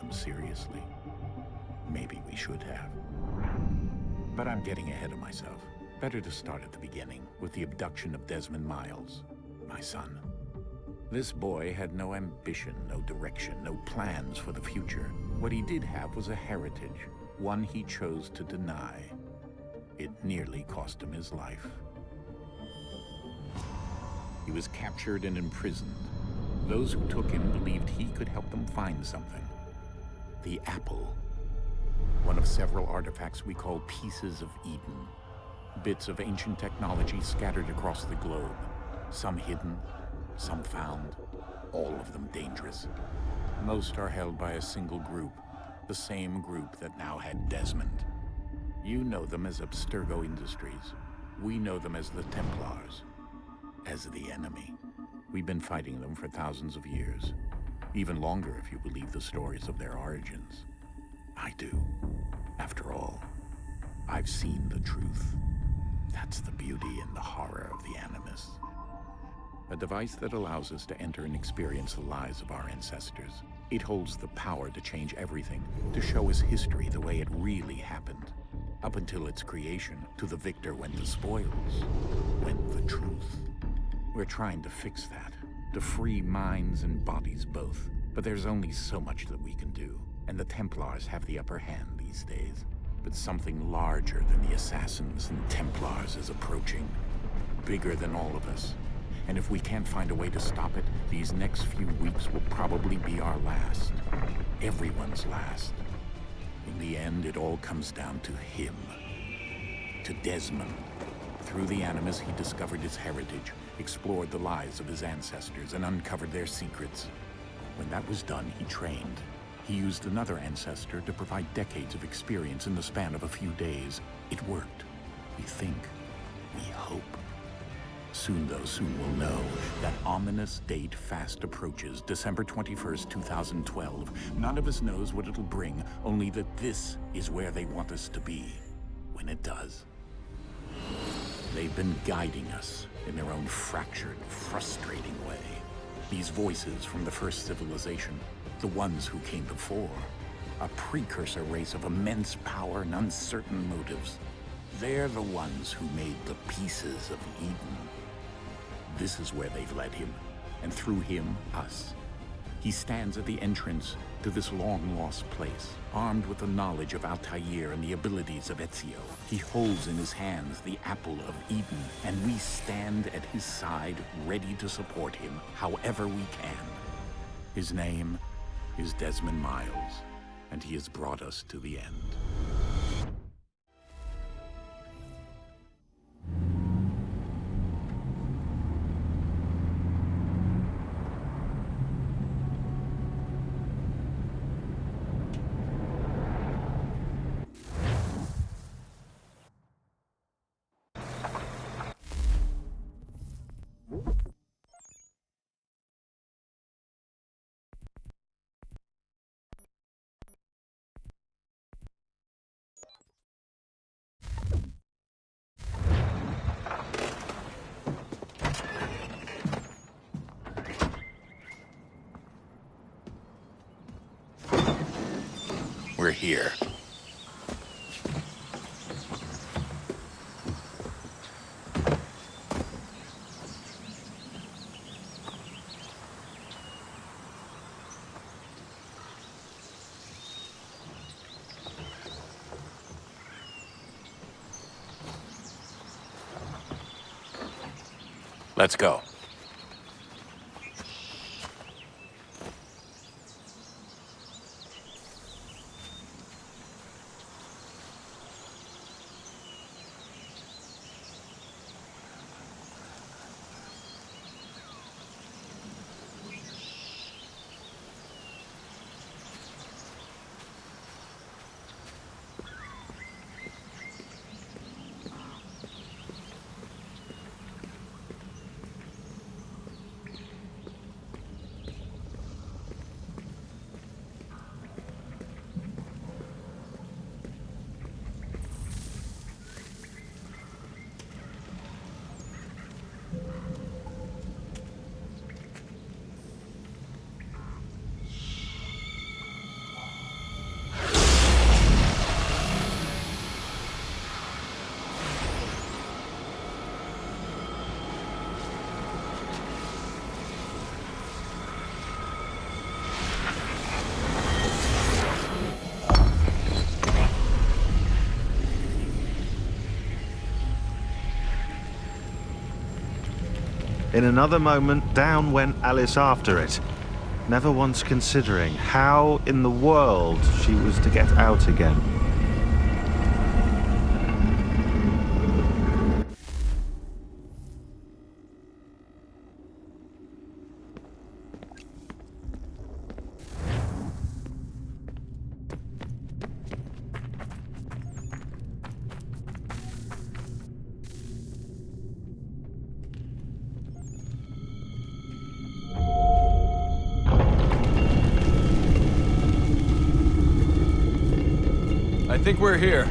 them seriously. Maybe we should have. But I'm getting ahead of myself. Better to start at the beginning, with the abduction of Desmond Miles, my son. This boy had no ambition, no direction, no plans for the future. What he did have was a heritage, one he chose to deny. It nearly cost him his life. He was captured and imprisoned. Those who took him believed he could help them find something. The apple. One of several artifacts we call pieces of Eden. Bits of ancient technology scattered across the globe. Some hidden, some found, all of them dangerous. Most are held by a single group, the same group that now had Desmond. You know them as Abstergo Industries. We know them as the Templars, as the enemy. We've been fighting them for thousands of years, even longer if you believe the stories of their origins. I do. After all, I've seen the truth. That's the beauty and the horror of the Animus. A device that allows us to enter and experience the lives of our ancestors. It holds the power to change everything, to show us history the way it really happened. Up until its creation, to the victor went the spoils, went the truth. We're trying to fix that, to free minds and bodies both. But there's only so much that we can do, and the Templars have the upper hand these days. But something larger than the Assassins and Templars is approaching, bigger than all of us. And if we can't find a way to stop it, these next few weeks will probably be our last. Everyone's last. In the end, it all comes down to him. To Desmond. Through the Animus, he discovered his heritage, explored the lives of his ancestors, and uncovered their secrets. When that was done, he trained. He used another ancestor to provide decades of experience in the span of a few days. It worked. We think. We hope. Soon, though, soon we'll know. That ominous date fast approaches, December 21st, 2012. None of us knows what it'll bring, only that this is where they want us to be, when it does. They've been guiding us in their own fractured, frustrating way. These voices from the first civilization, the ones who came before, a precursor race of immense power and uncertain motives. They're the ones who made the pieces of Eden. This is where they've led him, and through him, us. He stands at the entrance to this long-lost place, armed with the knowledge of Altair and the abilities of Ezio. He holds in his hands the apple of Eden, and we stand at his side, ready to support him however we can. His name is Desmond Miles, and he has brought us to the end. We're here. Let's go. In another moment, down went Alice after it, never once considering how in the world she was to get out again. I think we're here.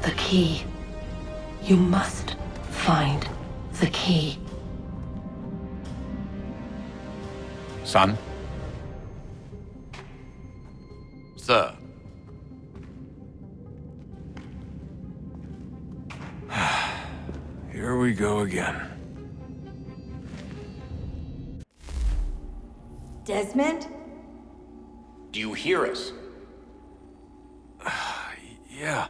The key. You must find the key. Son? Sir. Here we go again. Desmond? Do you hear us? Yeah.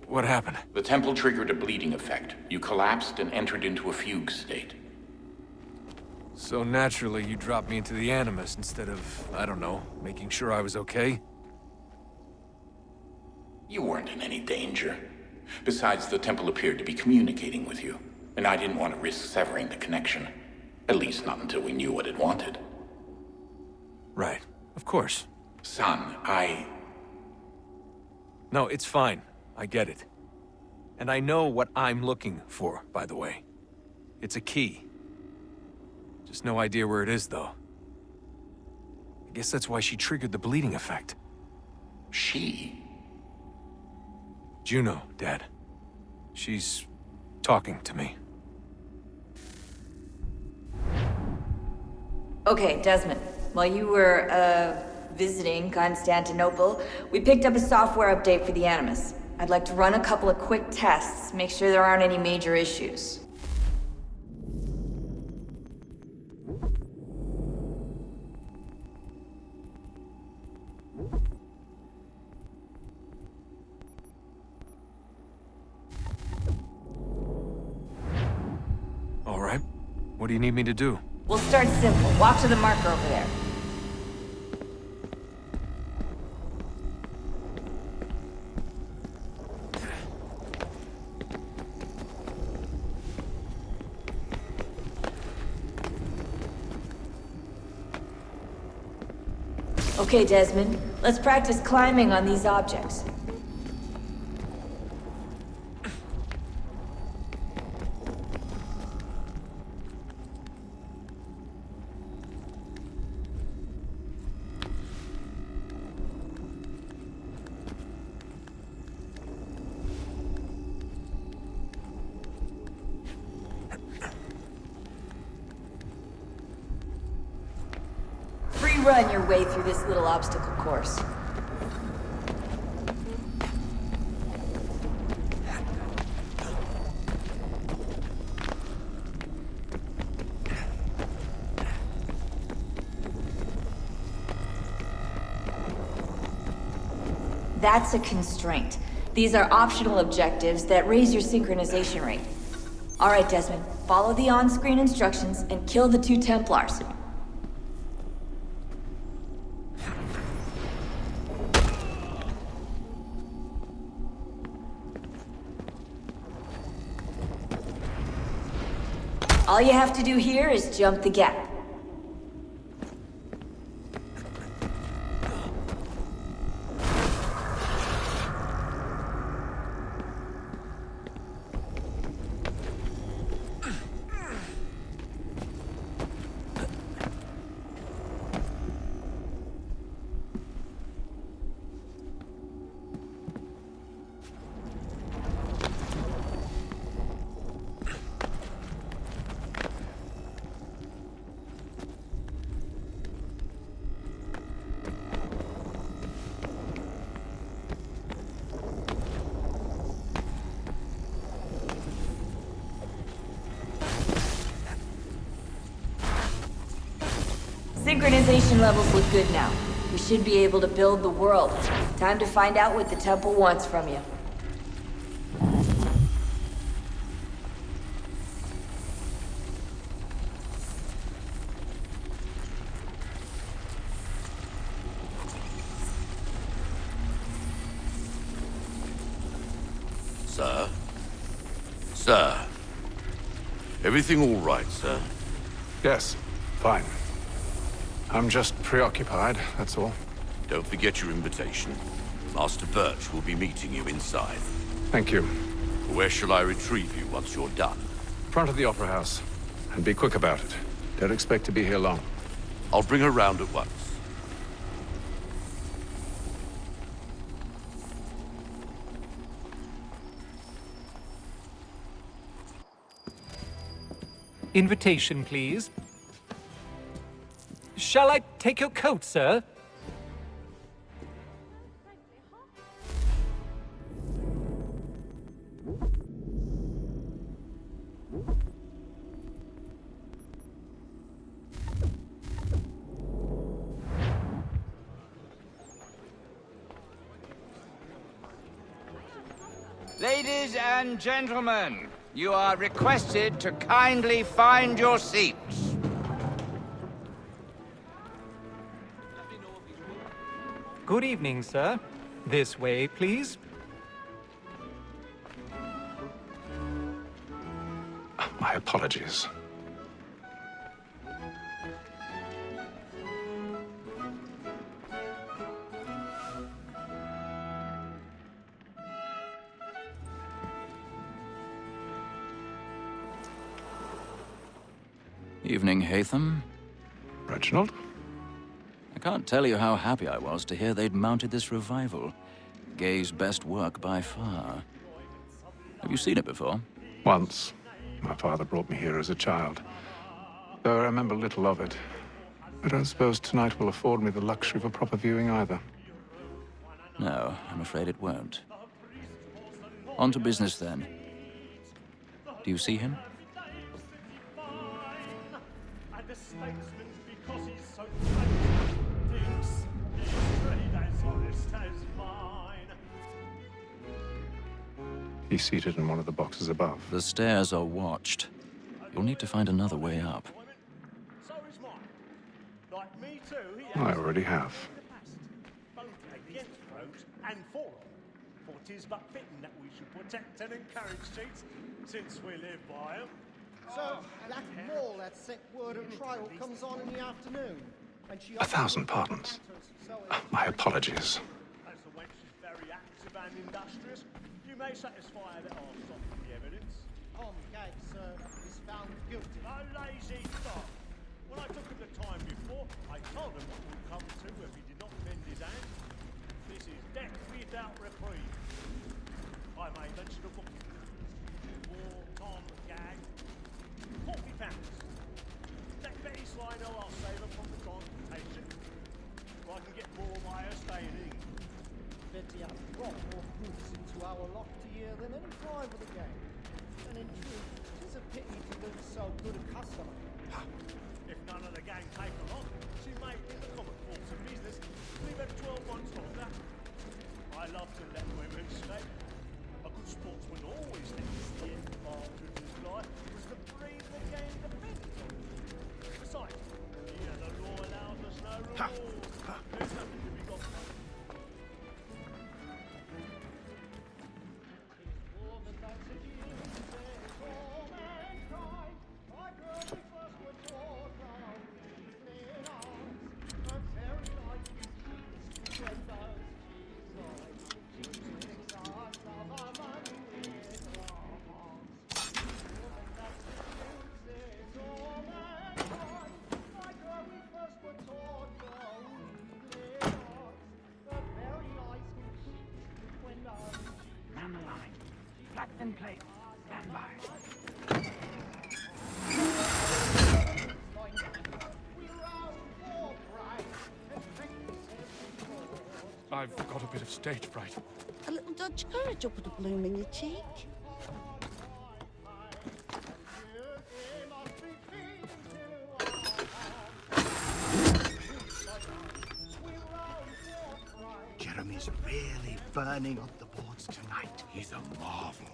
What happened? The temple triggered a bleeding effect. You collapsed and entered into a fugue state. So naturally, you dropped me into the Animus instead of, I don't know, making sure I was okay? You weren't in any danger. Besides, the temple appeared to be communicating with you, and I didn't want to risk severing the connection. At least not until we knew what it wanted. Right. Of course. Son, No, it's fine. I get it. And I know what I'm looking for, by the way. It's a key. Just no idea where it is, though. I guess that's why she triggered the bleeding effect. She? Juno, Dad. She's talking to me. Okay, Desmond. While you were, visiting Constantinople, we picked up a software update for the Animus. I'd like to run a couple of quick tests, make sure there aren't any major issues. All right. What do you need me to do? We'll start simple. Walk to the marker over there. Okay, Desmond. Let's practice climbing on these objects. Run your way through this little obstacle course. That's a constraint. These are optional objectives that raise your synchronization rate. Alright, Desmond. Follow the on-screen instructions and kill the 2 Templars. All you have to do here is jump the gap. Synchronization levels look good now. We should be able to build the world. Time to find out what the temple wants from you. Sir? Sir? Everything all right, sir? Yes, fine. I'm just preoccupied, that's all. Don't forget your invitation. Master Birch will be meeting you inside. Thank you. Where shall I retrieve you once you're done? Front of the Opera House. And be quick about it. Don't expect to be here long. I'll bring her round at once. Invitation, please. Shall I take your coat, sir? Ladies and gentlemen, you are requested to kindly find your seats. Good evening, sir. This way, please. My apologies. Evening, Hatham. Reginald? I can't tell you how happy I was to hear they'd mounted this revival. Gay's best work by far. Have you seen it before? Once. My father brought me here as a child. Though I remember little of it. I don't suppose tonight will afford me the luxury of a proper viewing either. No, I'm afraid it won't. On to business then. Do you see him? He's seated in one of the boxes above. The stairs are watched. You'll need to find another way up. I already have. And for tis but fitting that we should protect and encourage cheats, since we live by 'em. So, that mall that sick word of trial comes on in the afternoon. And she 1,000 pardons. My apologies. As the wench is very active and industrious, you may satisfy her that I'll stop the evidence. Tom Gag, sir, is found guilty. A lazy dog. When I took him the time before, I told him what would come to if he did not mend his hand. This is death without reprieve. I made mention of booking. For Tom Gag, £40. Let Betty slide her, I'll save her from the transportation. Or I can get more by her staying in. Betty has brought more goods into our locked year than any driver of the game. And in truth, it is a pity to lose so good a customer. If none of the gang take her on, she may, in the common course of business, leave her 12 months longer. I I love to let women escape. A good sportsman always thinks the end march of his life was to bring the game to bed. Besides, yeah, the law allows us no reward. There's nothing to be got from. More than that's a deal, says all mankind. My girl, we first were taught our evening arms. A very light cheeks when those cheeks rise. She takes us love our money in our arms. More than that's a deal, says all mankind. My girl, we first were taught our evening arms. A very light cheeks when those cheeks rise. Flat and plate. Stand by. I've got a bit of stage fright. A little Dutch courage will put a bloom in your cheek. Jeremy's really burning up the boards tonight. He's a marvel.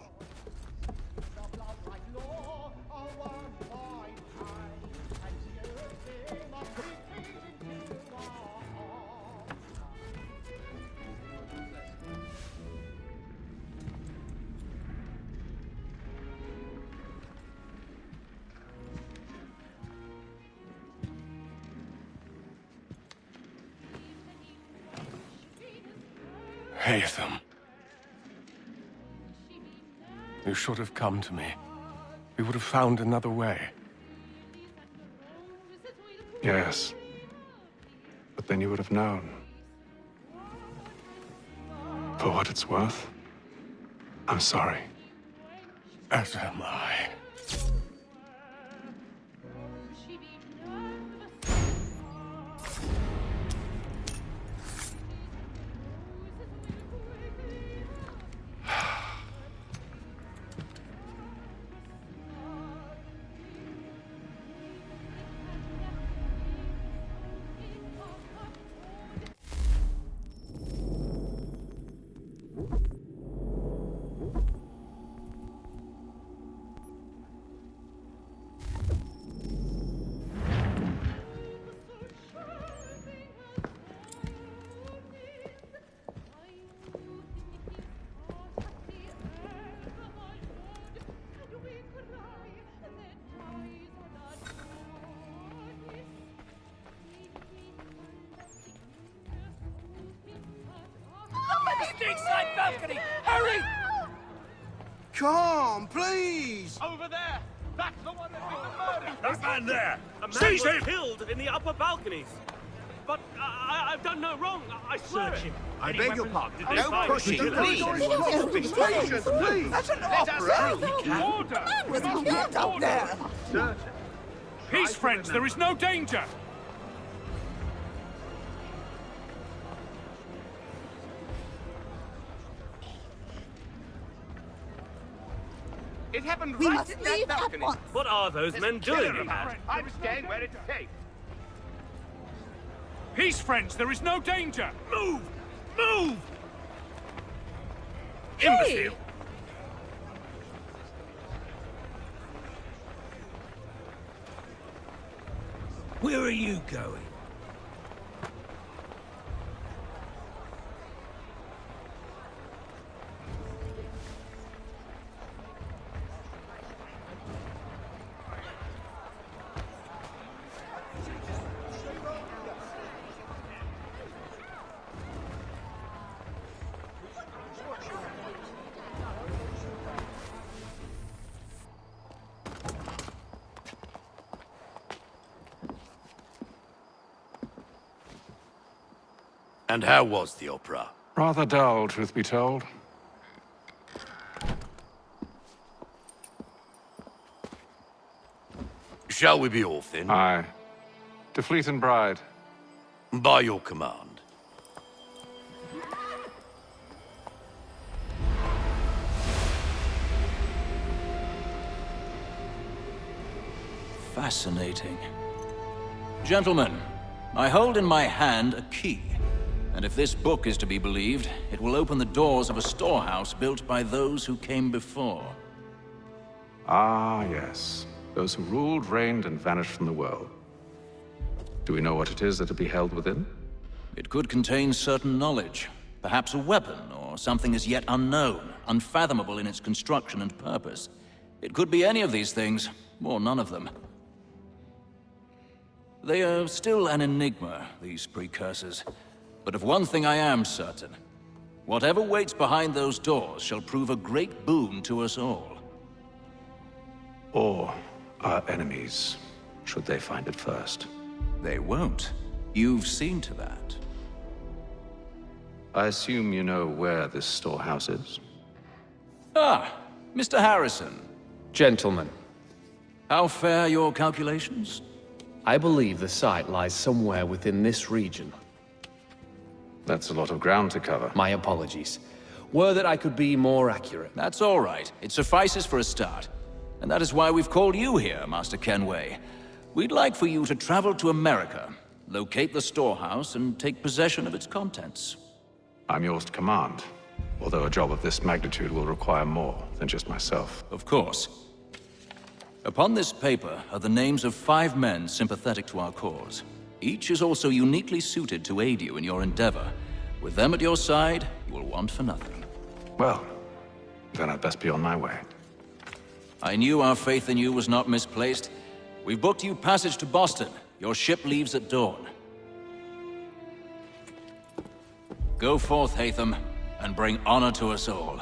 Haytham. You should have come to me. We would have found another way. Yes. But then you would have known. For what it's worth, I'm sorry. As am I. Side balcony! Hurry! Come, please! Over there! That's the one that we can murder! That man there! Seize him! Killed in the upper balconies. But I've done no wrong. I swear it. I beg your pardon. Did they Don't find push me? it, please. Patience, please. That's an opera! Order! We must have order! Peace, friends. There is no danger. It happened We right must in that leave at balcony. once. What are those men doing? I'm staying where it's safe. Peace, friends. There is no danger. Move! Move! Hey! Imbecile! Where are you going? And how was the opera? Rather dull, truth be told. Shall we be off then? Aye. To Fleet and Bride. By your command. Fascinating. Gentlemen, I hold in my hand a key. And if this book is to be believed, it will open the doors of a storehouse built by those who came before. Ah, yes. Those who ruled, reigned, and vanished from the world. Do we know what it is that will be held within? It could contain certain knowledge. Perhaps a weapon, or something as yet unknown, unfathomable in its construction and purpose. It could be any of these things, or none of them. They are still an enigma, these precursors. But of one thing I am certain. Whatever waits behind those doors shall prove a great boon to us all. Or our enemies, should they find it first. They won't. You've seen to that. I assume you know where this storehouse is? Ah, Mr. Harrison. Gentlemen, How fare your calculations? I believe the site lies somewhere within this region. That's a lot of ground to cover. My apologies. Were that I could be more accurate. That's all right. It suffices for a start. And that is why we've called you here, Master Kenway. We'd like for you to travel to America, locate the storehouse, and take possession of its contents. I'm yours to command, although a job of this magnitude will require more than just myself. Of course. Upon this paper are the names of 5 men sympathetic to our cause. Each is also uniquely suited to aid you in your endeavor. With them at your side, you will want for nothing. Well, then I'd best be on my way. I knew our faith in you was not misplaced. We've booked you passage to Boston. Your ship leaves at dawn. Go forth, Hatham, and bring honor to us all.